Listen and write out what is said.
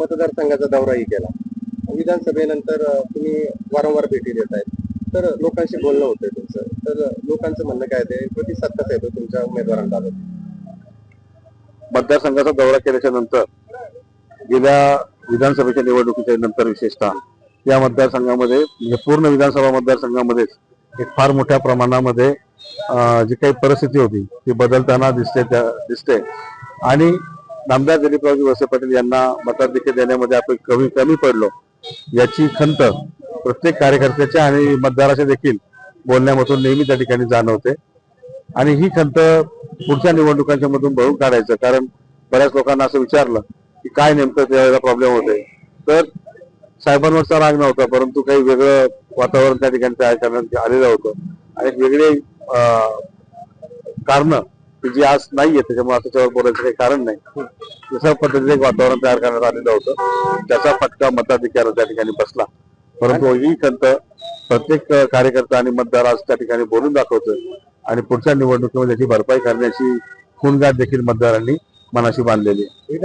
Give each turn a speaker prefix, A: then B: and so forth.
A: मतदारसंघाचा दौराही केला. विधानसभेनंतर तुम्ही वारंवार भेटी देत आहेत, तर लोकांशी बोलणं होतंय तुमचं. तर लोकांचं म्हणणं काय ते प्रतिसाद कसा येतो तुमच्या उमेदवारांबाबत?
B: मतदारसंघाचा दौरा केल्याच्या नंतर गेल्या विधानसभेच्या निवडणुकीच्या नंतर विशेषतः या मतदारसंघामध्ये म्हणजे पूर्ण विधानसभा मतदारसंघामध्येच एक फार मोठ्या प्रमाणामध्ये जी काही परिस्थिती होती ती बदलताना दिसते आणि नामदार दिलीपरावजी वळसे पाटील यांना मताधिक्य देण्यामध्ये आपण कमी पडलो याची खंत प्रत्येक कार्यकर्त्याच्या आणि मतदाराच्या देखील बोलण्यामधून नेहमी त्या ठिकाणी जाणवते. आणि ही खंत पुढच्या निवडणुकांच्या मधून भरून काढायचं, कारण बऱ्याच लोकांना असं विचारलं की काय नेमकं त्यावेळेला प्रॉब्लेम होते, तर साहेबांवरचा राग नव्हता, परंतु काही वेगळं वातावरण त्या ठिकाणी तयार करण्यात आलेलं होतं आणि एक वेगळे कारण की जी आज नाहीये त्याच्यामुळे आता त्याच्यावर बोलायचं काही कारण नाही. तशा पद्धतीने एक वातावरण तयार करण्यात आलेलं होतं, त्याचा फटका मताधिक्याला त्या ठिकाणी बसला. परंतु ही खंत प्रत्येक कार्यकर्ता आणि मतदार आज त्या ठिकाणी बोलून दाखवतोय आणि पुढच्या निवडणुकीमध्ये त्याची भरपाई करण्याची खूणगाठ देखील मतदारांनी मनाशी बांधलेली आहे.